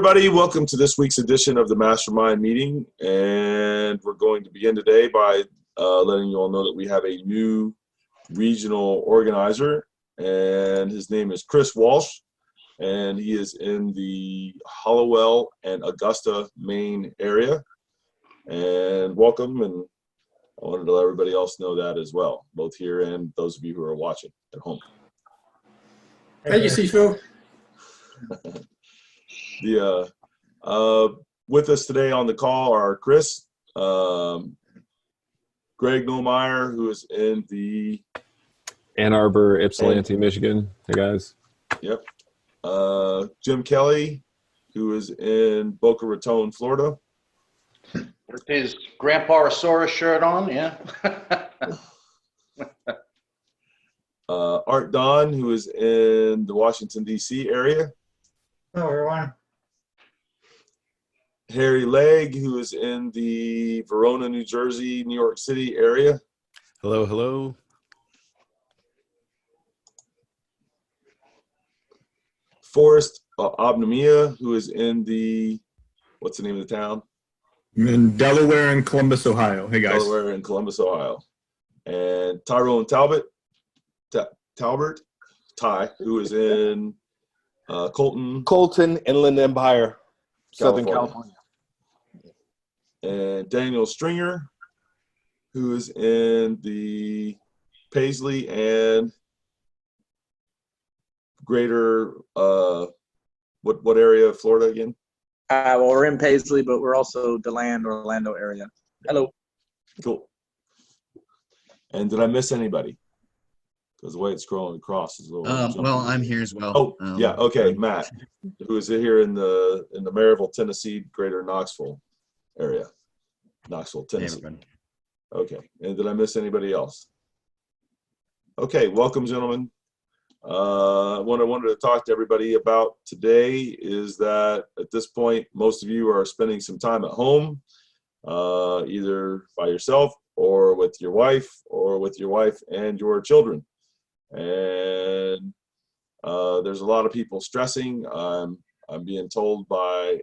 everybody. Welcome to this week's edition of the Mastermind Meeting. And we're going to begin today by letting you all know that we have a new regional organizer, and his name is Chris Walsh, and he is in the Hollowell and Augusta, Maine area. And welcome, and I wanted to let everybody else know that as well, both here and those of you who are watching at home. Thank you, Sifu. With us today on the call are Chris, Greg Nolmeyer, who is in the Ann Arbor, Ypsilanti, Michigan. Hey, guys. Yep. Jim Kelly, who is in Boca Raton, Florida. With his Grandpa-osaurus shirt on, yeah. Art Don, who is in the Washington, D.C. area. Hello, everyone. Harry Legg, who is in the Verona, New Jersey, New York City area. Hello, hello. Forrest Obnamia, who is in the, what's the name of the town? I'm in Delaware and Columbus, Ohio. Hey, guys. Delaware and Columbus, Ohio. And Tyrone Talbot, Ty, who is in Colton, Inland Empire, Southern California. And Daniel Stringer, who is in the Paisley and greater, what area of Florida again? Well, we're in Paisley, but we're also DeLand, Orlando area. Hello. Cool. And did I miss anybody? Because the way it's scrolling across is a little. Well, I'm here as well. Oh, yeah. Okay, Matt, who is here in the Maryville, Tennessee, greater Knoxville area. Knoxville, Tennessee. Okay. And did I miss anybody else? Okay. Welcome, gentlemen. What I wanted to talk to everybody about today is that at this point, most of you are spending some time at home, either by yourself or with your wife and your children. And there's a lot of people stressing. I'm being told by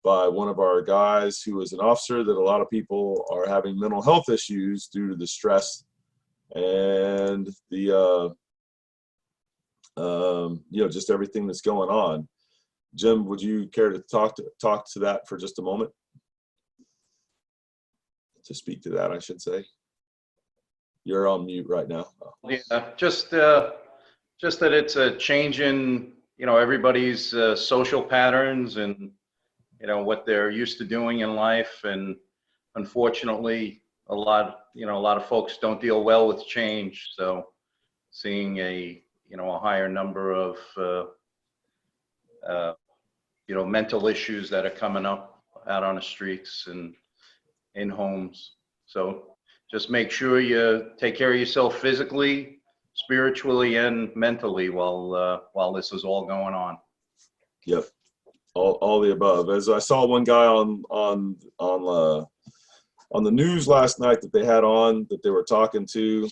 one of our guys who is an officer that a lot of people are having mental health issues due to the stress and the just everything that's going on. Jim, would you care to talk to that for just a moment? To speak to that, I should say. You're on mute right now. Yeah, just that it's a change in everybody's social patterns and what they're used to doing in life, and unfortunately, a lot of folks don't deal well with change. So, seeing a higher number of mental issues that are coming up out on the streets and in homes. So just make sure you take care of yourself physically, spiritually, and mentally while this is all going on. Yep, all the above. As I saw one guy on the news last night that they had on, that they were talking to,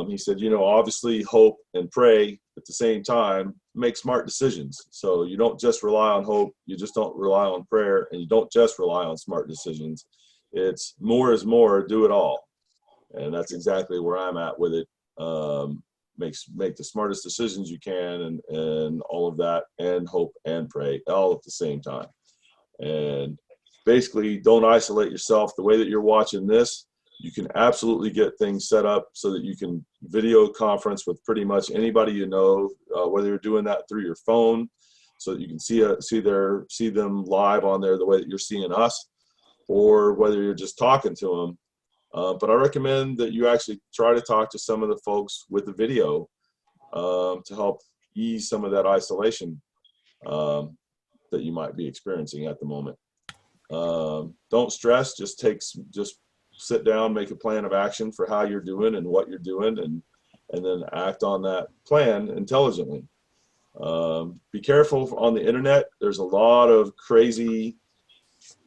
he said, obviously hope and pray at the same time, make smart decisions. So you don't just rely on hope, you just don't rely on prayer, and you don't just rely on smart decisions. It's more is more, do it all. And that's exactly where I'm at with it. Make the smartest decisions you can and all of that, and hope and pray all at the same time. And basically, don't isolate yourself. The way that you're watching this, you can absolutely get things set up so that you can video conference with pretty much anybody you know, whether you're doing that through your phone, so that you can see them live on there the way that you're seeing us, or whether you're just talking to them. But I recommend that you actually try to talk to some of the folks with the video to help ease some of that isolation that you might be experiencing at the moment. Don't stress, just sit down, make a plan of action for how you're doing and what you're doing, and then act on that plan intelligently. Be careful on the internet. There's a lot of crazy,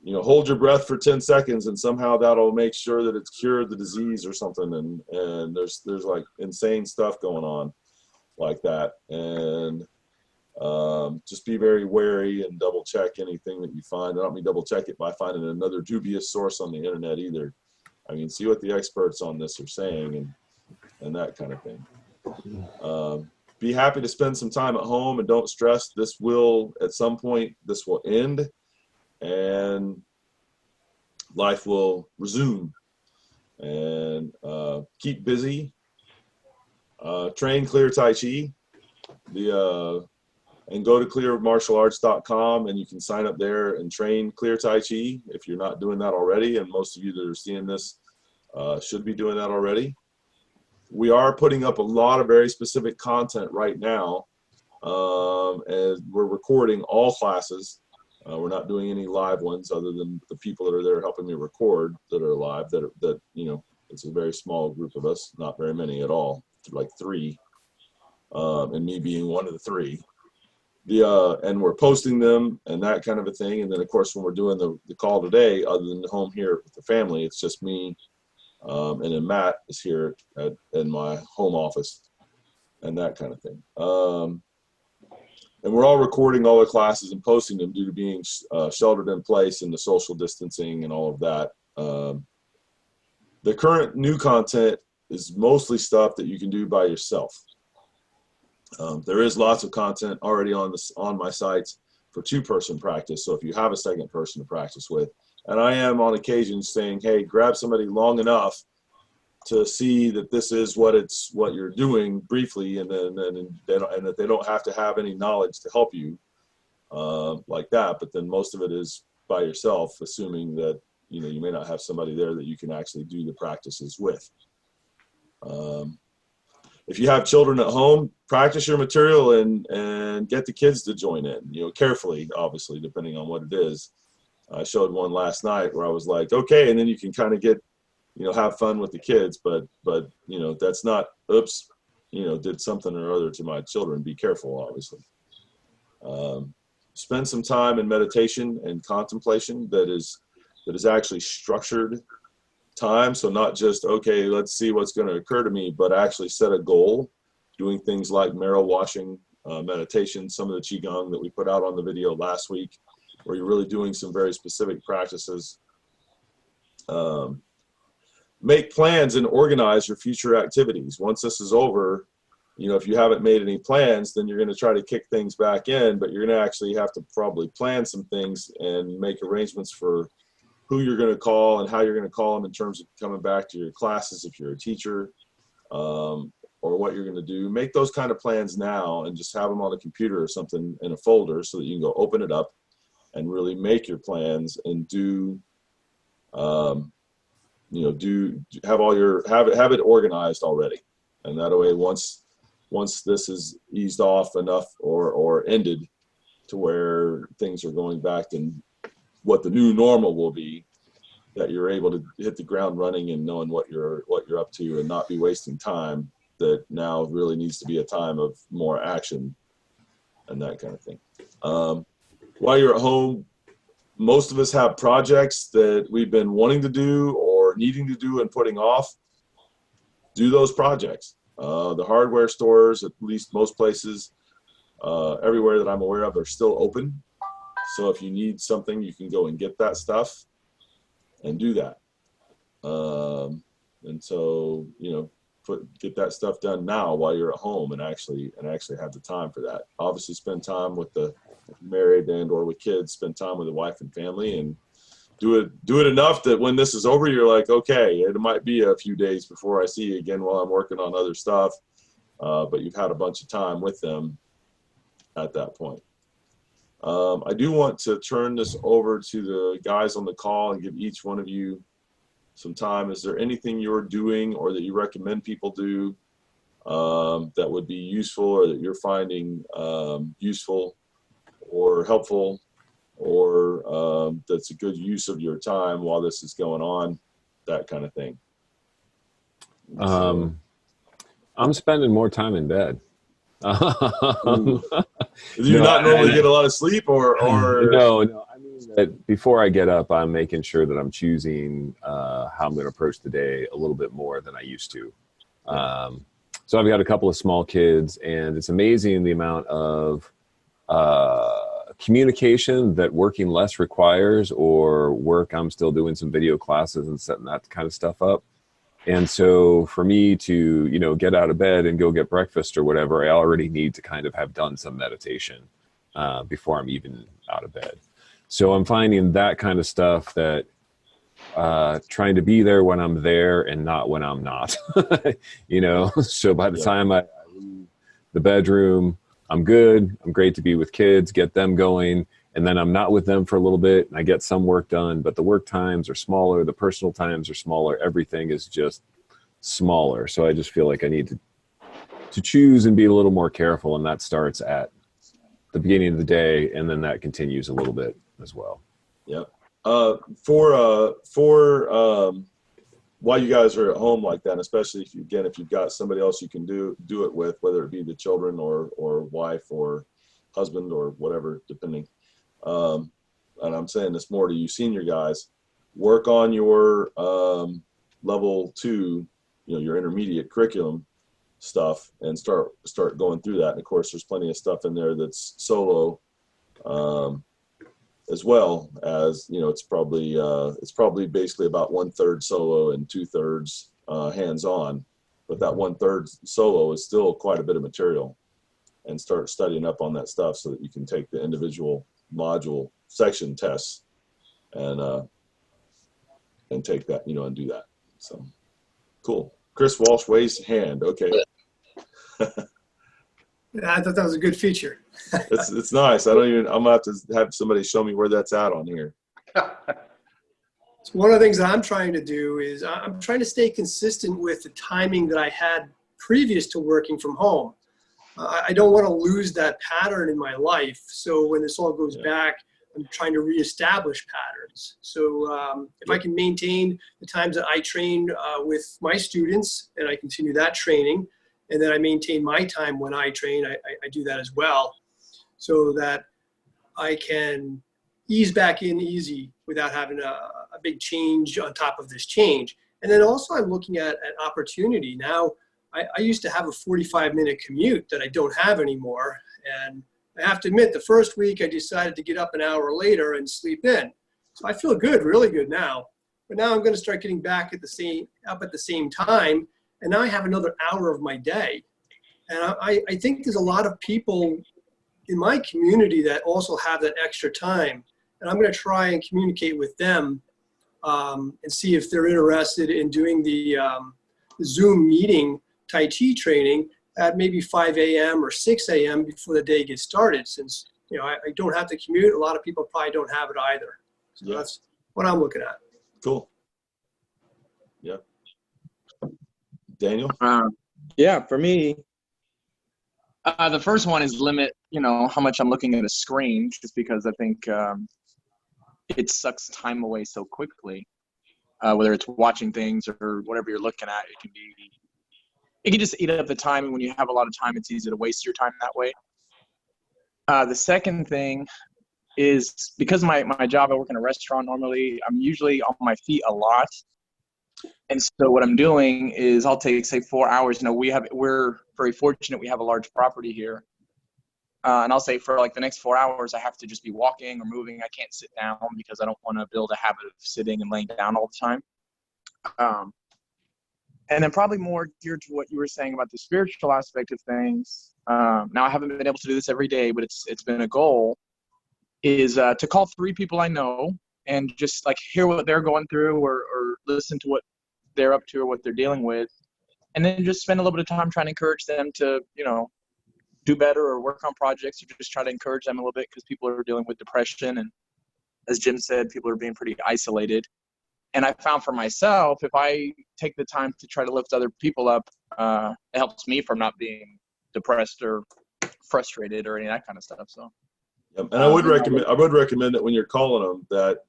hold your breath for 10 seconds and somehow that'll make sure that it's cured the disease or something. And there's like insane stuff going on like that. And Just be very wary and double check anything that you find. I don't mean double check it by finding another dubious source on the internet either. I mean, see what the experts on this are saying and that kind of thing. Be happy to spend some time at home and don't stress. This will, at some point, this will end and life will resume. And keep busy. Train clear Tai Chi. And go to clearmartialarts.com and you can sign up there and train clear Tai Chi if you're not doing that already. And most of you that are seeing this should be doing that already. We are putting up a lot of very specific content right now, and we're recording all classes. We're not doing any live ones other than the people that are there helping me record that are live. That you know, it's a very small group of us, not very many at all, like 3, and me being one of the 3. And we're posting them and that kind of a thing. And then of course, when we're doing the call today, other than the home here with the family, it's just me. And then Matt is here in my home office and that kind of thing. And we're all recording all the classes and posting them due to being sheltered in place and the social distancing and all of that. The current new content is mostly stuff that you can do by yourself. There is lots of content already on my sites for 2-person practice. So if you have a second person to practice with, and I am on occasion saying, hey, grab somebody long enough to see that this is what you're doing briefly, and that they don't have to have any knowledge to help you like that. But then most of it is by yourself, assuming that you may not have somebody there that you can actually do the practices with. If you have children at home, practice your material and get the kids to join in, carefully, obviously, depending on what it is. I showed one last night where I was like, okay, and then you can kind of get, have fun with the kids, but that's not, oops, did something or other to my children. Be careful, obviously. Spend some time in meditation and contemplation that is actually structured time. So not just, okay, let's see what's going to occur to me, but actually set a goal, doing things like marrow washing, meditation, some of the Qigong that we put out on the video last week, where you're really doing some very specific practices. Make plans and organize your future activities. Once this is over, if you haven't made any plans, then you're going to try to kick things back in, but you're going to actually have to probably plan some things and make arrangements for who you're going to call and how you're going to call them in terms of coming back to your classes if you're a teacher, or what you're going to do. Make those kind of plans now and just have them on a computer or something in a folder so that you can go open it up and really make your plans and have it organized already. And that way, once this is eased off enough or ended to where things are going back to what the new normal will be, that you're able to hit the ground running and knowing what you're up to and not be wasting time. That now really needs to be a time of more action and that kind of thing. While you're at home, most of us have projects that we've been wanting to do or needing to do and putting off. Do those projects. The hardware stores, at least most places, everywhere that I'm aware of, are still open. So if you need something, you can go and get that stuff and do that. And so, get that stuff done now while you're at home and actually have the time for that. Obviously spend time with the married and or with kids, spend time with the wife and family, and do it enough that when this is over, you're like, okay, it might be a few days before I see you again while I'm working on other stuff. But you've had a bunch of time with them at that point. I do want to turn this over to the guys on the call and give each one of you some time. Is there anything you're doing or that you recommend people do that would be useful, or that you're finding useful or helpful, or that's a good use of your time while this is going on, that kind of thing? I'm spending more time in bed. Do you not normally get a lot of sleep, or No. I mean that before I get up, I'm making sure that I'm choosing how I'm going to approach the day a little bit more than I used to. So I've got a couple of small kids, and it's amazing the amount of communication that working less requires, or work I'm still doing some video classes and setting that kind of stuff up. And so for me to, get out of bed and go get breakfast or whatever, I already need to kind of have done some meditation before I'm even out of bed. So I'm finding that kind of stuff, that trying to be there when I'm there and not when I'm not, So by the time I leave the bedroom, I'm good. I'm great to be with kids, get them going. And then I'm not with them for a little bit and I get some work done, but the work times are smaller. The personal times are smaller. Everything is just smaller. So I just feel like I need to choose and be a little more careful. And that starts at the beginning of the day. And then that continues a little bit as well. Yep. For while you guys are at home like that, and especially if you've got somebody else you can do it with, whether it be the children or wife or husband or whatever, depending. And I'm saying this more to you senior guys, work on your level 2, your intermediate curriculum stuff, and start going through that. And of course, there's plenty of stuff in there that's solo, as well as, it's probably basically about 1/3 solo and 2/3 hands-on, but that 1/3 solo is still quite a bit of material, and start studying up on that stuff so that you can take the individual module section tests and take that, and do that. So cool. Chris Walsh raised hand. Okay. I thought that was a good feature. It's nice. I'm gonna have to have somebody show me where that's at on here. So one of the things that I'm trying to do is I'm trying to stay consistent with the timing that I had previous to working from home. I don't want to lose that pattern in my life. So when this all goes back, I'm trying to reestablish patterns. So if I can maintain the times that I train with my students, and I continue that training, and then I maintain my time when I train, I do that as well, so that I can ease back in easy without having a big change on top of this change. And then also I'm looking at opportunity. Now, I used to have a 45-minute commute that I don't have anymore. And I have to admit, the first week I decided to get up an hour later and sleep in. So I feel good, really good now. But now I'm going to start getting back up at the same time. And now I have another hour of my day. And I think there's a lot of people in my community that also have that extra time. And I'm going to try and communicate with them and see if they're interested in doing the Zoom meeting Tai Chi training at maybe 5 a.m. or 6 a.m. before the day gets started, since I don't have to commute. A lot of people probably don't have it either. So that's what I'm looking at. Cool. Yeah. Daniel? Yeah, for me, the first one is limit, how much I'm looking at a screen, just because I think it sucks time away so quickly. Whether it's watching things or whatever you're looking at, it can just eat up the time. And when you have a lot of time, it's easy to waste your time that way. The second thing is, because my job, I work in a restaurant normally, I'm usually on my feet a lot. And so what I'm doing is I'll take, say, 4 hours. We're very fortunate. We have a large property here. And I'll say for like the next 4 hours, I have to just be walking or moving. I can't sit down because I don't want to build a habit of sitting and laying down all the time. And then probably more geared to what you were saying about the spiritual aspect of things. Now I haven't been able to do this every day, but it's been a goal, is to call 3 people I know and just like hear what they're going through or listen to what they're up to or what they're dealing with. And then just spend a little bit of time trying to encourage them to, do better or work on projects, or just try to encourage them a little bit, because people are dealing with depression. And as Jim said, people are being pretty isolated. And I found for myself, if I take the time to try to lift other people up, it helps me from not being depressed or frustrated or any of that kind of stuff. So, and I would recommend that when you're calling them, that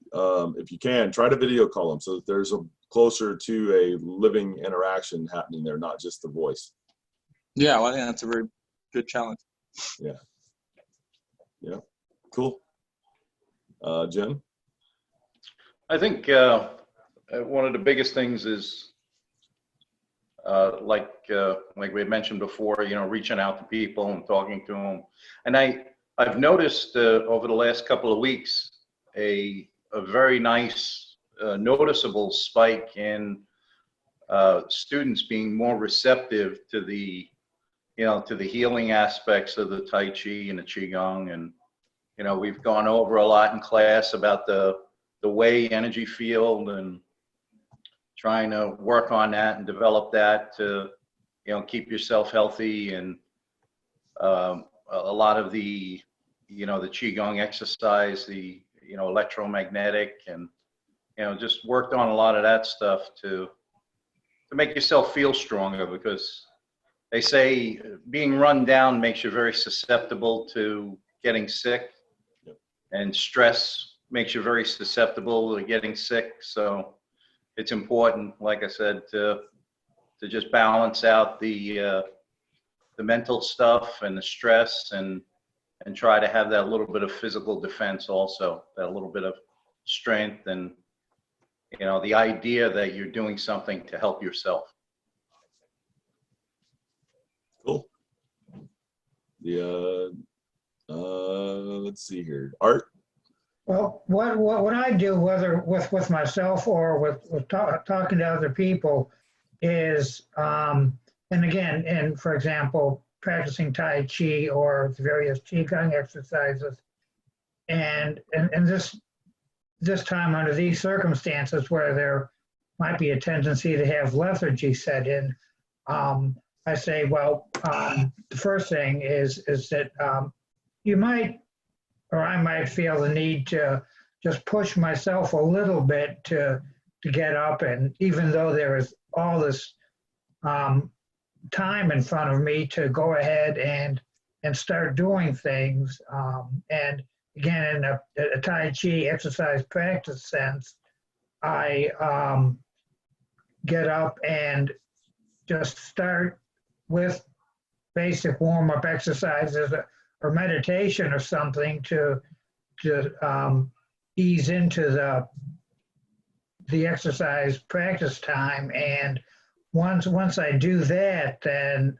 if you can, try to video call them, so that there's a closer to a living interaction happening there, not just the voice. Yeah, well, I think that's a very good challenge. Yeah. Cool. Jim? I think one of the biggest things is like we had mentioned before, reaching out to people and talking to them. And I I've noticed over the last couple of weeks a very nice noticeable spike in students being more receptive to the to the healing aspects of the Tai Chi and the Qigong. And we've gone over a lot in class about the Wei energy field and trying to work on that and develop that to keep yourself healthy. And a lot of the the Qigong exercise, the electromagnetic, and just worked on a lot of that stuff to make yourself feel stronger, because they say being run down makes you very susceptible to getting sick. Yep. And stress makes you very susceptible to getting sick. So it's important, like I said, to just balance out the mental stuff and the stress, and try to have that little bit of physical defense also, that little bit of strength, and the idea that you're doing something to help yourself. Cool. Let's see here. Art? Well, what I do, whether with myself or with talking to other people, is and for example, practicing Tai Chi or the various Qigong exercises, and this time under these circumstances where there might be a tendency to have lethargy set in, I say, well, the first thing is that you might, or I might feel the need to just push myself a little bit to get up. And even though there is all this time in front of me to go ahead and start doing things, and again, in a Tai Chi exercise practice sense, I get up and just start with basic warm-up exercises or meditation or something to ease into the exercise practice time. And once I do that, then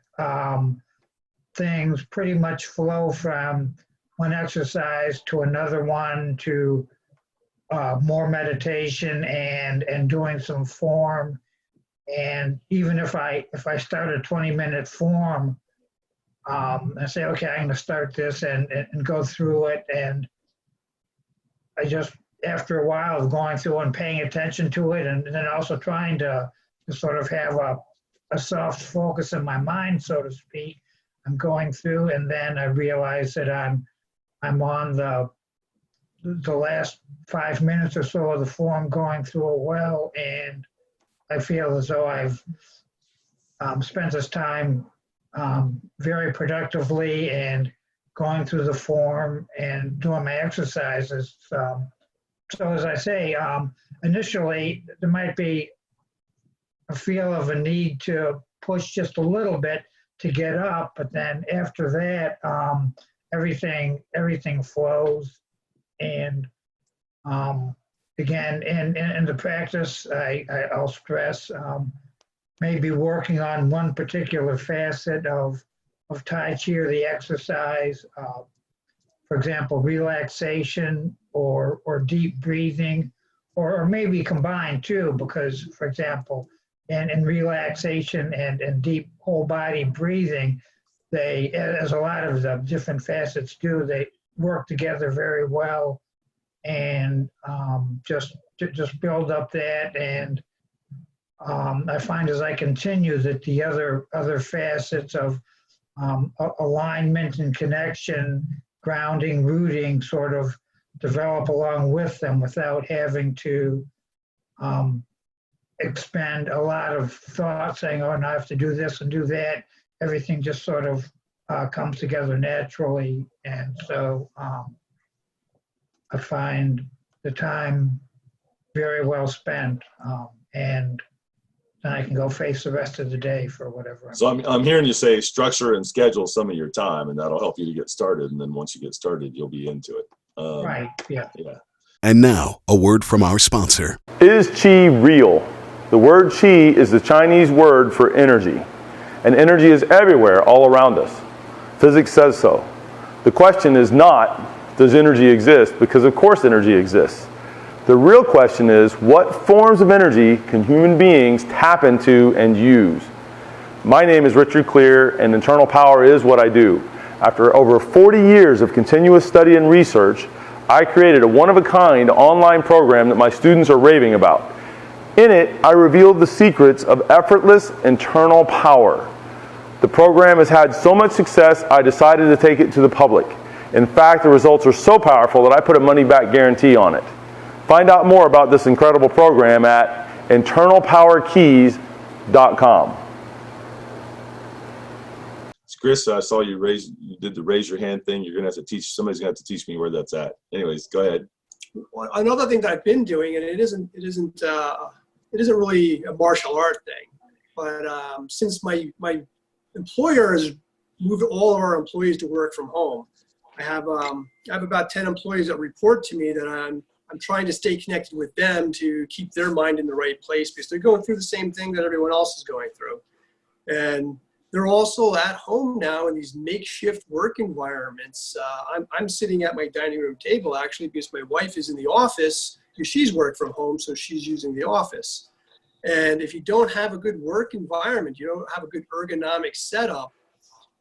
things pretty much flow from one exercise to another one, to more meditation and doing some form. And even if I start a 20-minute form, I say, okay, I'm going to start this and go through it. And I just, after a while of going through and paying attention to it, and then also trying to sort of have a soft focus in my mind, so to speak, I'm going through, and then I realize that I'm on the last 5 minutes or so of the form, going through it well, and I feel as though I've spent this time very productively and going through the form and doing my exercises. So as I say, initially there might be a feel of a need to push just a little bit to get up, but then after that, everything flows. And again, in the practice, I'll stress maybe working on one particular facet of Tai Chi or the exercise, for example, relaxation or deep breathing, or maybe combined too, because, for example, in relaxation and deep whole body breathing, they, as a lot of the different facets do, they work together very well, and just build up that. And I find as I continue that the other facets of alignment and connection, grounding, rooting, sort of develop along with them without having to expend a lot of thought saying, oh, now I have to do this and do that. Everything just sort of comes together naturally. And so I find the time very well spent, and then I can go face the rest of the day for whatever. So I'm hearing you say structure and schedule some of your time, and that'll help you to get started. And then once you get started, you'll be into it. Right, yeah. Yeah. And now, a word from our sponsor. Is Qi real? The word Qi is the Chinese word for energy. And energy is everywhere, all around us. Physics says so. The question is not, does energy exist? Because of course energy exists. The real question is, what forms of energy can human beings tap into and use? My name is Richard Clear, and internal power is what I do. After over 40 years of continuous study and research, I created a one-of-a-kind online program that my students are raving about. In it, I revealed the secrets of effortless internal power. The program has had so much success, I decided to take it to the public. In fact, the results are so powerful that I put a money-back guarantee on it. Find out more about this incredible program at internalpowerkeys.com. Chris, I saw you did the raise your hand thing. You're gonna have to teach. Somebody's gonna have to teach me where that's at. Anyways, go ahead. Well, another thing that I've been doing, and it isn't really a martial art thing, but since my employer has moved all of our employees to work from home, I have about 10 employees that report to me that I'm trying to stay connected with them to keep their mind in the right place because they're going through the same thing that everyone else is going through, and they're also at home now in these makeshift work environments. I'm sitting at my dining room table actually because my wife is in the office because she's worked from home, so she's using the office. And if you don't have a good work environment, you don't have a good ergonomic setup,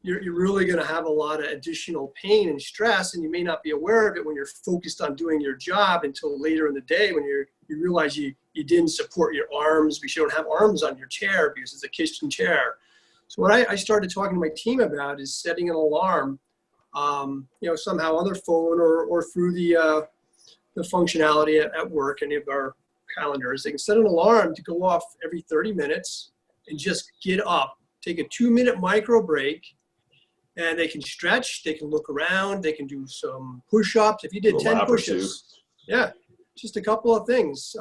you're really going to have a lot of additional pain and stress, and you may not be aware of it when you're focused on doing your job until later in the day when you realize you didn't support your arms because you don't have arms on your chair because it's a kitchen chair. So what I started talking to my team about is setting an alarm, somehow on their phone or through the functionality at work, any of our calendars. They can set an alarm to go off every 30 minutes and just get up, take a 2-minute micro break, and they can stretch, they can look around, they can do some push-ups. If you did 10 push-ups, just a couple of things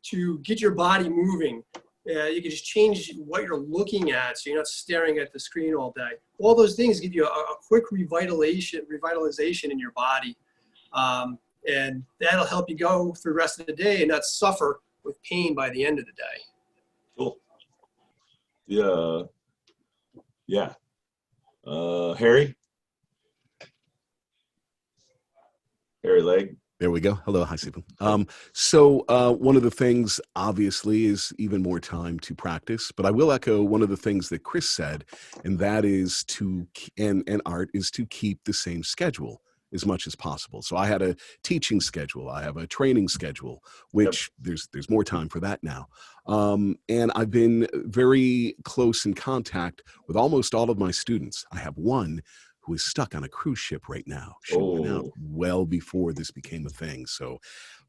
to get your body moving. You can just change what you're looking at so you're not staring at the screen all day. All those things give you a quick revitalization in your body. And that'll help you go through the rest of the day and not suffer with pain by the end of the day. Cool. Yeah. Harry Legg. There we go. Hello. Hi, Stephen. So one of the things, obviously, is even more time to practice. But I will echo one of the things that Chris said, and that is and Art is to keep the same schedule as much as possible. So I had a teaching schedule. I have a training schedule, which there's more time for that now. And I've been very close in contact with almost all of my students. I have one who is stuck on a cruise ship right now. She went out well before this became a thing, so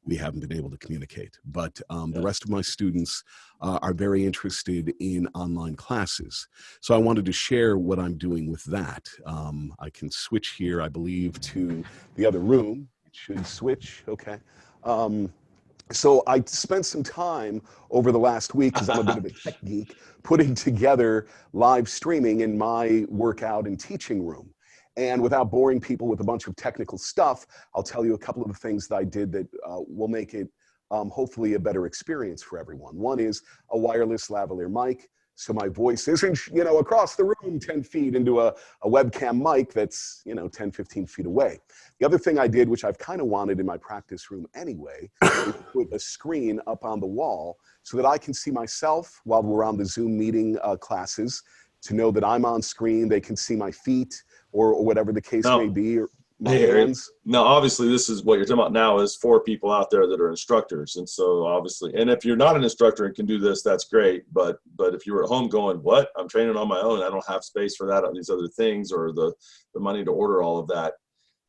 we haven't been able to communicate. But the rest of my students are very interested in online classes. So I wanted to share what I'm doing with that. I can switch here, I believe, to the other room. It should switch, okay. So I spent some time over the last week, because I'm a bit of a tech geek, putting together live streaming in my workout and teaching room. And without boring people with a bunch of technical stuff, I'll tell you a couple of the things that I did that will make it hopefully a better experience for everyone. One is a wireless lavalier mic, so my voice isn't, across the room 10 feet into a webcam mic that's, 10, 15 feet away. The other thing I did, which I've kind of wanted in my practice room anyway, is put a screen up on the wall so that I can see myself while we're on the Zoom meeting classes, to know that I'm on screen. They can see my feet or whatever the case may be, or my hands. Now, obviously, this is what you're talking about now is for people out there that are instructors. And so obviously, and if you're not an instructor and can do this, that's great. But if you were at home going, what? I'm training on my own. I don't have space for that, or these other things, or the money to order all of that.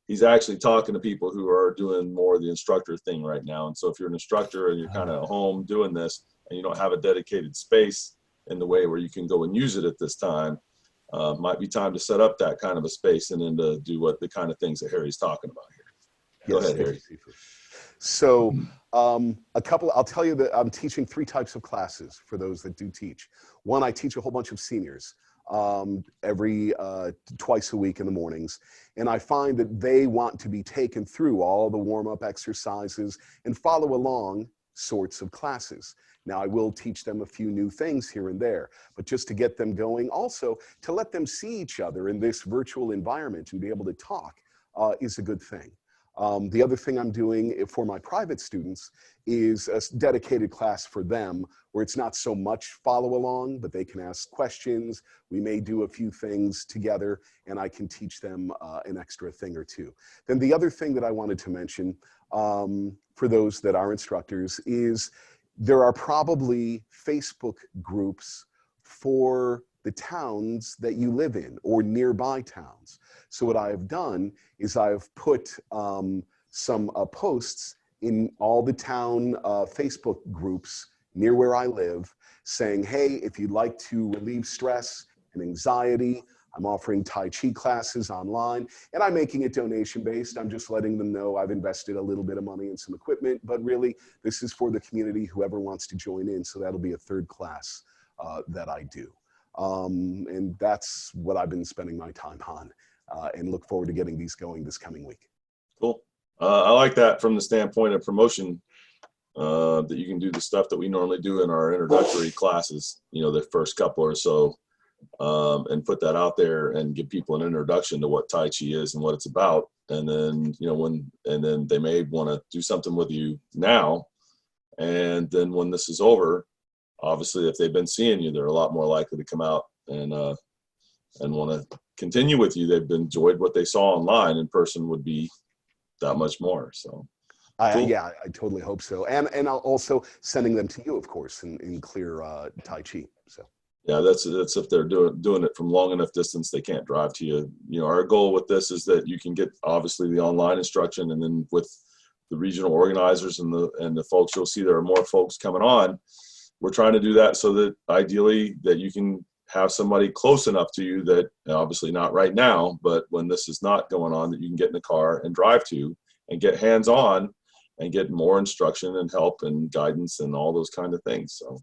He's actually talking to people who are doing more of the instructor thing right now. And so if you're an instructor and you're kind of at home doing this and you don't have a dedicated space in the way where you can go and use it at this time, might be time to set up that kind of a space and then to do the kind of things that Harry's talking about here. Go ahead, Harry. So I'll tell you that I'm teaching 3 types of classes for those that do teach. One, I teach a whole bunch of seniors twice a week in the mornings. And I find that they want to be taken through all the warm-up exercises and follow along sorts of classes. Now, I will teach them a few new things here and there, but just to get them going, also to let them see each other in this virtual environment and be able to talk. is a good thing. The other thing I'm doing for my private students is a dedicated class for them where it's not so much follow along, but they can ask questions. We may do a few things together and I can teach them an extra thing or two. Then the other thing that I wanted to mention for those that are instructors is there are probably Facebook groups for the towns that you live in or nearby towns. So what I've done is I've put some posts in all the town Facebook groups near where I live saying, hey, if you'd like to relieve stress and anxiety, I'm offering Tai Chi classes online, and I'm making it donation-based. I'm just letting them know I've invested a little bit of money in some equipment, but really this is for the community, whoever wants to join in. So that'll be a third class that I do. And that's what I've been spending my time on, and look forward to getting these going this coming week. Cool. I like that from the standpoint of promotion, that you can do the stuff that we normally do in our introductory classes, you know, the first couple or so, and put that out there and give people an introduction to what Tai Chi is and what it's about. And then, you know, and then they may want to do something with you now. And then when this is over, obviously, if they've been seeing you, they're a lot more likely to come out and want to continue with you. They've enjoyed what they saw online. In person would be that much more. So, cool. Yeah, I totally hope so. And I'll also sending them to you, of course, in clear Tai Chi. So. Yeah, that's if they're doing it from long enough distance they can't drive to you. You know, our goal with this is that you can get obviously the online instruction, and then with the regional organizers and the folks, you'll see there are more folks coming on. We're trying to do that so that ideally that you can have somebody close enough to you that, obviously not right now, but when this is not going on, that you can get in the car and drive to and get hands-on and get more instruction and help and guidance and all those kind of things. So,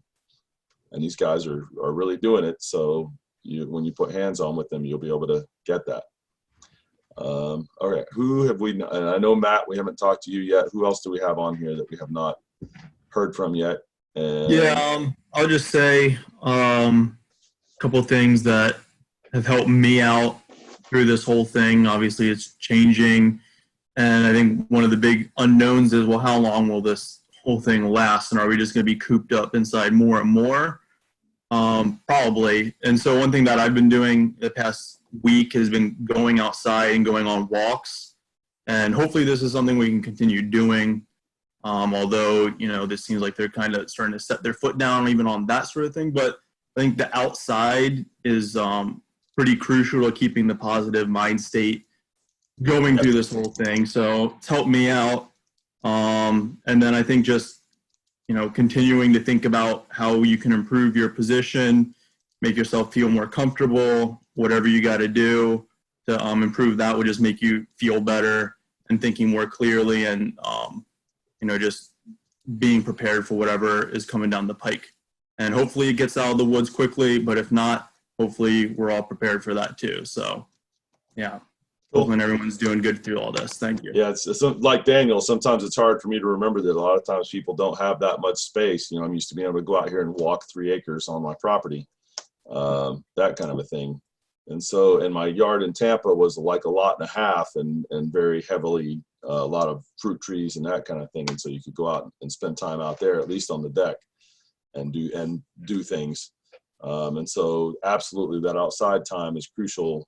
and these guys are really doing it. So when you put hands on with them, you'll be able to get that. All right, who have we, and I know Matt, we haven't talked to you yet. Who else do we have on here that we have not heard from yet? And I'll just say a couple of things that have helped me out through this whole thing. Obviously, it's changing, and I think one of the big unknowns is, well, how long will this whole thing last, and are we just going to be cooped up inside more and more? Probably. And so one thing that I've been doing the past week has been going outside and going on walks, and hopefully this is something we can continue doing. Although, you know, this seems like they're kind of starting to set their foot down even on that sort of thing. But I think the outside is pretty crucial to keeping the positive mind state going through this whole thing. So it's helped me out. And then I think just, you know, continuing to think about how you can improve your position, make yourself feel more comfortable, whatever you got to do to improve that will just make you feel better and thinking more clearly, and you know, just being prepared for whatever is coming down the pike. And hopefully it gets out of the woods quickly, but if not, hopefully we're all prepared for that too. So, yeah. Cool. Hopefully everyone's doing good through all this. Thank you. Yeah, it's like Daniel. Sometimes it's hard for me to remember that a lot of times people don't have that much space. You know, I'm used to being able to go out here and walk 3 acres on my property, that kind of a thing. And so, and my yard in Tampa was like a lot and a half, and very heavily a lot of fruit trees and that kind of thing. And so you could go out and spend time out there, at least on the deck, and do things. And so, absolutely, that outside time is crucial.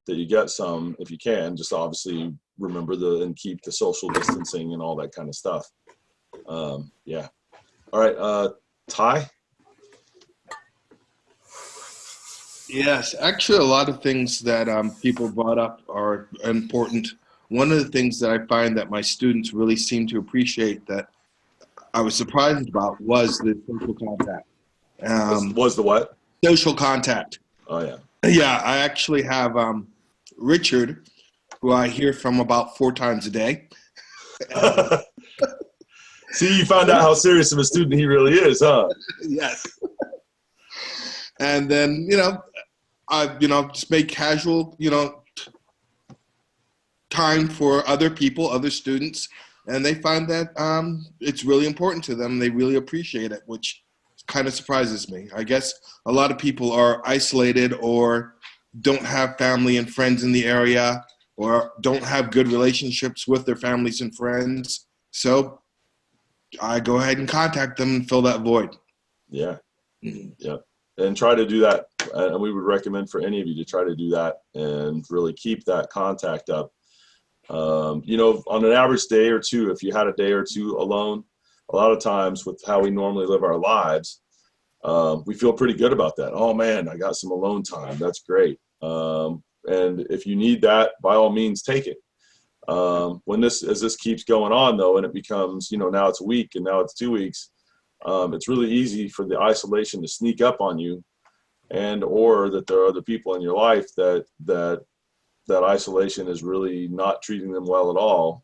That you get some, if you can, just obviously remember and keep the social distancing and all that kind of stuff. Yeah. All right, Ty? Yes, actually, a lot of things that people brought up are important. One of the things that I find that my students really seem to appreciate that I was surprised about was the social contact. Was the what? Social contact. Oh, yeah. Yeah, I actually have Richard, who I hear from about 4 times a day. See, you found out how serious of a student he really is, huh? Yes. And then, you know, I just make casual, time for other people, other students, and they find that it's really important to them. They really appreciate it, which kind of surprises me. I guess a lot of people are isolated or don't have family and friends in the area, or don't have good relationships with their families and friends. So I go ahead and contact them and fill that void. Yeah. Yeah. And try to do that. And we would recommend for any of you to try to do that and really keep that contact up. You know, on an average day or two, if you had a day or two alone, a lot of times with how we normally live our lives, we feel pretty good about that. Oh man, I got some alone time. That's great. And if you need that, by all means, take it. As this keeps going on though, and it becomes, you know, now it's a week and now it's 2 weeks, it's really easy for the isolation to sneak up on you, and or that there are other people in your life that isolation is really not treating them well at all.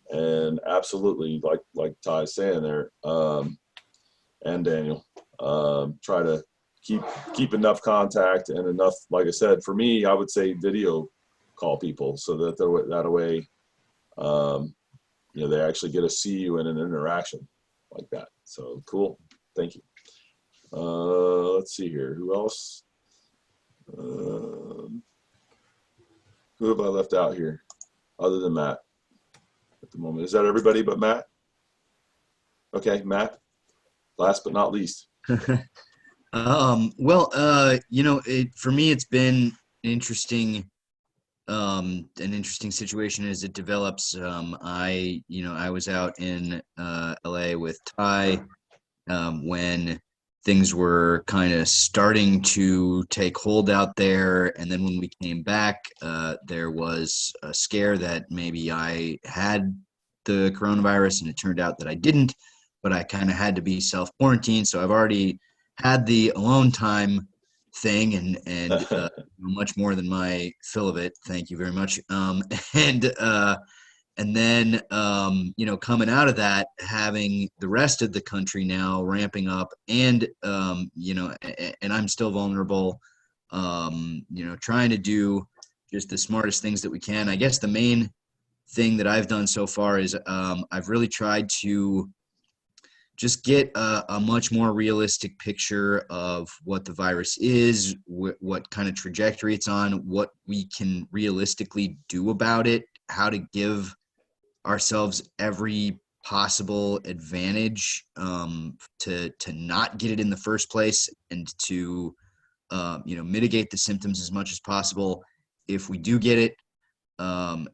And absolutely, like Ty's saying there, and Daniel, try to keep enough contact and enough, like I said, for me, I would say video call people so that that way, you know, they actually get to see you in an interaction like that. So cool. Thank you. Let's see here. Who else? Who have I left out here other than Matt at the moment? Is that everybody but Matt? Okay, Matt, last but not least. Well, you know, for me, it's been an interesting situation as it develops. I was out in LA with Tai when things were kind of starting to take hold out there. And then when we came back, there was a scare that maybe I had the coronavirus, and it turned out that I didn't, but I kind of had to be self-quarantined. So I've already had the alone time thing and much more than my fill of it. Thank you very much. And then, you know, coming out of that, having the rest of the country now ramping up and, you know, and I'm still vulnerable, you know, trying to do just the smartest things that we can. I guess the main thing that I've done so far is I've really tried to just get a much more realistic picture of what the virus is, what kind of trajectory it's on, what we can realistically do about it, how to give ourselves every possible advantage to not get it in the first place, and to you know, mitigate the symptoms as much as possible if we do get it.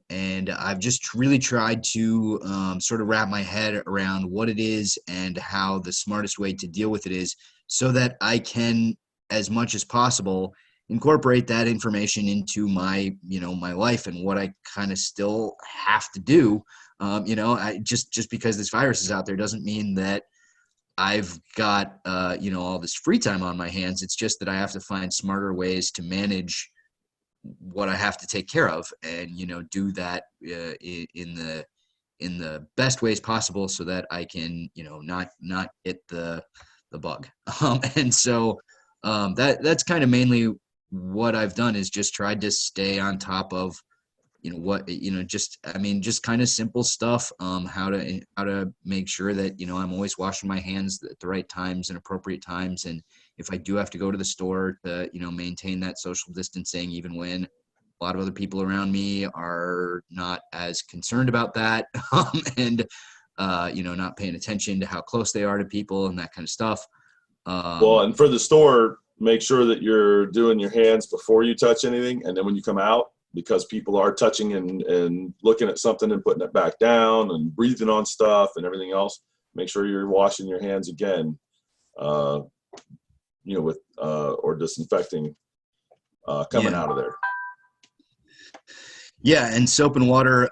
And I've just really tried to sort of wrap my head around what it is and how the smartest way to deal with it is, so that I can, as much as possible, incorporate that information into my, you know, my life and what I kind of still have to do. You know, I just because this virus is out there doesn't mean that I've got, you know, all this free time on my hands. It's just that I have to find smarter ways to manage what I have to take care of, and, you know, do that in the best ways possible, so that I can, you know, not get the bug. And so that's kind of mainly what I've done, is just tried to stay on top of, you know, what, you know, just kind of simple stuff, how to make sure that, you know, I'm always washing my hands at the right times and appropriate times. And if I do have to go to the store, to, you know, maintain that social distancing, even when a lot of other people around me are not as concerned about that, and, you know, not paying attention to how close they are to people and that kind of stuff. Well, and for the store, make sure that you're doing your hands before you touch anything, and then when you come out, because people are touching and looking at something and putting it back down and breathing on stuff and everything else, make sure you're washing your hands again, you know, with or disinfecting coming out of there. Yeah, and soap and water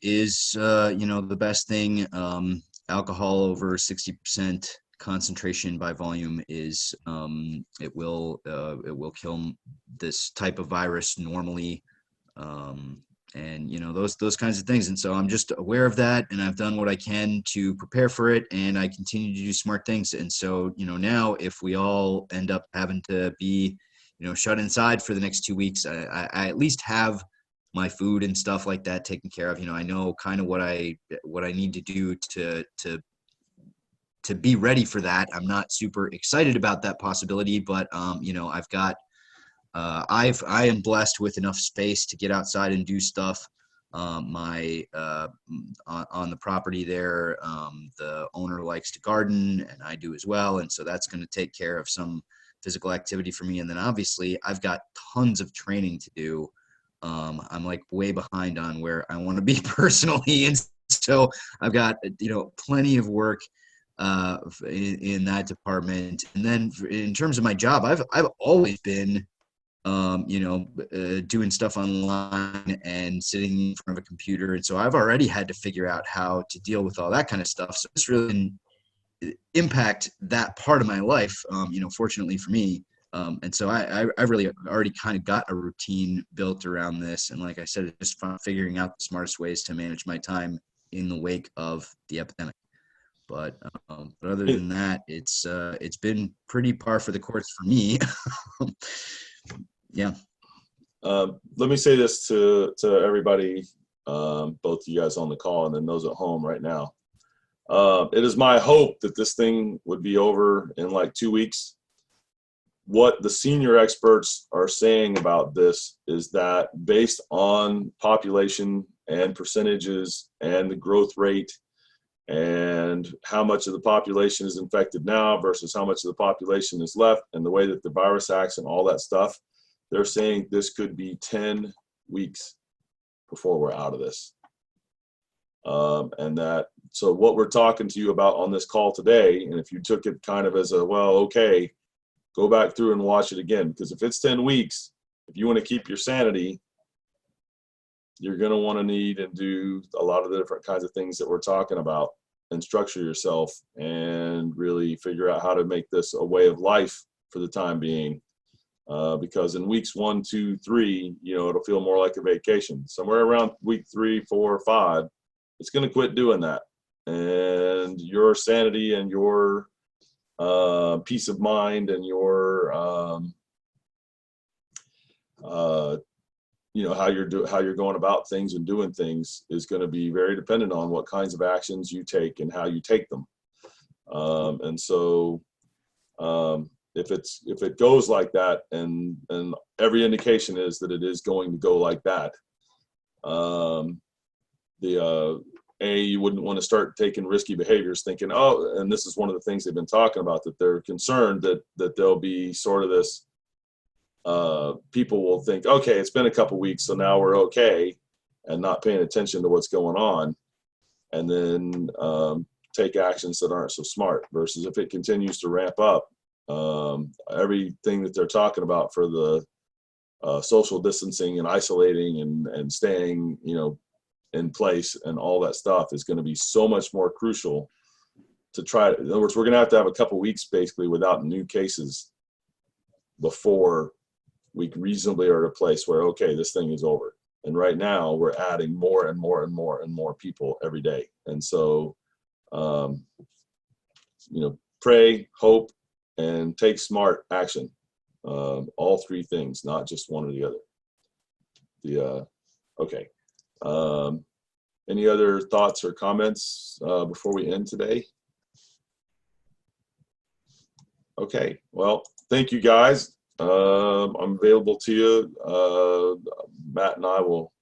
is, you know, the best thing. Alcohol over 60% concentration by volume is, it will kill this type of virus normally. And, you know, those kinds of things. And so I'm just aware of that, and I've done what I can to prepare for it, and I continue to do smart things. And so, you know, now if we all end up having to be, you know, shut inside for the next 2 weeks, I at least have my food and stuff like that taken care of. You know, I know kind of what I need to do to be ready for that. I'm not super excited about that possibility, but, you know, I've got I am blessed with enough space to get outside and do stuff. On the property there, the owner likes to garden, and I do as well, and so that's going to take care of some physical activity for me. And then obviously I've got tons of training to do. I'm like way behind on where I want to be personally, and so I've got plenty of work in that department. And then in terms of my job, I've always been doing stuff online and sitting in front of a computer. And so I've already had to figure out how to deal with all that kind of stuff. So it's really didn't impact that part of my life, fortunately for me. And so I really already kind of got a routine built around this. And like I said, it's just figuring out the smartest ways to manage my time in the wake of the epidemic. But other than that, it's been pretty par for the course for me. Yeah. Let me say this to everybody, both of you guys on the call and then those at home right now. It is my hope that this thing would be over in like 2 weeks. What the senior experts are saying about this is that based on population and percentages and the growth rate and how much of the population is infected now versus how much of the population is left and the way that the virus acts and all that stuff, they're saying this could be 10 weeks before we're out of this. So what we're talking to you about on this call today, and if you took it kind of as a, well, okay, go back through and watch it again, because if it's 10 weeks, if you want to keep your sanity, you're going to want to need and do a lot of the different kinds of things that we're talking about and structure yourself and really figure out how to make this a way of life for the time being. Because in weeks 1, 2, 3, it'll feel more like a vacation. Somewhere around week 3, 4, 5, it's going to quit doing that. And your sanity and your peace of mind and your how you're going about things and doing things is going to be very dependent on what kinds of actions you take and how you take them. If it goes like that, and every indication is that it is going to go like that, you wouldn't want to start taking risky behaviors thinking, and this is one of the things they've been talking about, that they're concerned that there'll be sort of this, people will think, okay, it's been a couple weeks, so now we're okay, and not paying attention to what's going on, and then take actions that aren't so smart, versus if it continues to ramp up, everything that they're talking about for the social distancing and isolating and staying, in place and all that stuff is going to be so much more crucial to try. In other words, we're going to have a couple weeks basically without new cases before we reasonably are at a place where, okay, this thing is over. And right now we're adding more and more and more and more people every day. And so, pray, hope, and take smart action. All three things, not just one or the other. Okay. Any other thoughts or comments before we end today? Okay. Well, thank you guys. I'm available to you. Matt and I will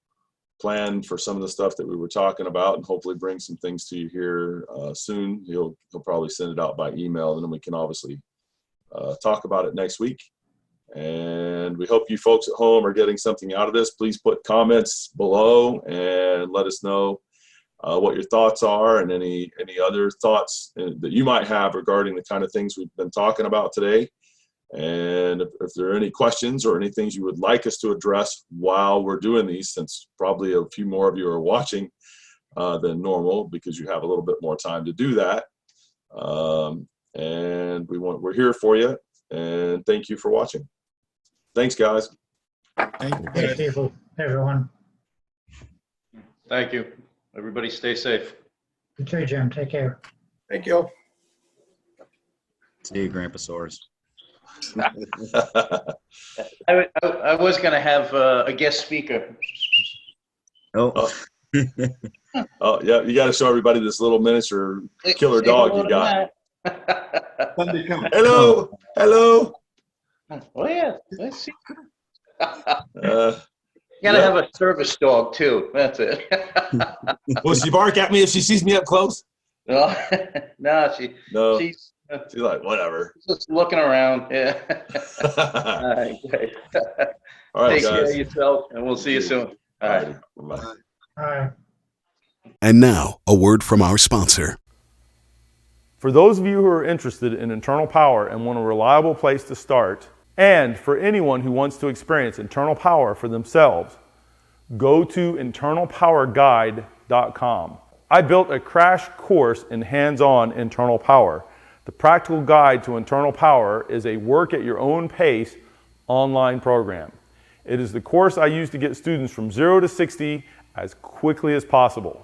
plan for some of the stuff that we were talking about and hopefully bring some things to you here soon. He'll probably send it out by email, and then we can obviously talk about it next week. And we hope you folks at home are getting something out of this. Please put comments below and let us know what your thoughts are and any other thoughts that you might have regarding the kind of things we've been talking about today. And if there are any questions or any things you would like us to address while we're doing these, since probably a few more of you are watching than normal because you have a little bit more time to do that. And we're here for you. And thank you for watching. Thanks, guys. Thank you, everyone. Thank you. Everybody stay safe. You too, Jim. Take care. Thank you. See you, Grandpa Soares. I was going to have a guest speaker. Oh. Oh, yeah. You got to show everybody this little miniature killer dog you got. Hello. Hello. Oh, yeah. Let's see. You gotta have a service dog too. That's it. Will she bark at me if she sees me up close? No, she's like, whatever. Just looking around. Yeah. All right, great. All right, Take guys. care of yourself, and we'll see you soon. All right. Bye. And now, a word from our sponsor. For those of you who are interested in internal power and want a reliable place to start, and for anyone who wants to experience internal power for themselves, go to internalpowerguide.com. I built a crash course in hands-on internal power. The practical guide to internal power is a work at your own pace online program. It is the course I use to get students from 0 to 60 as quickly as possible,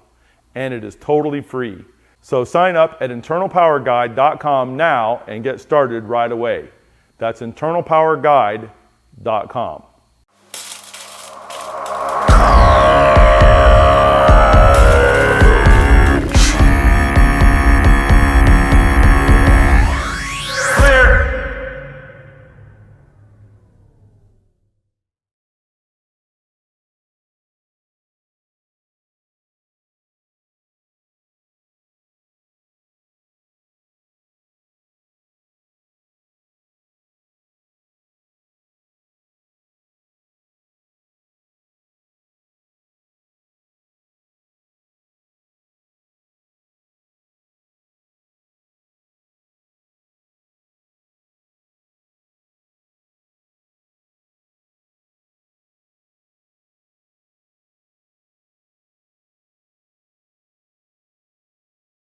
and it is totally free. So sign up at internalpowerguide.com now and get started right away. That's internalpowerguide.com.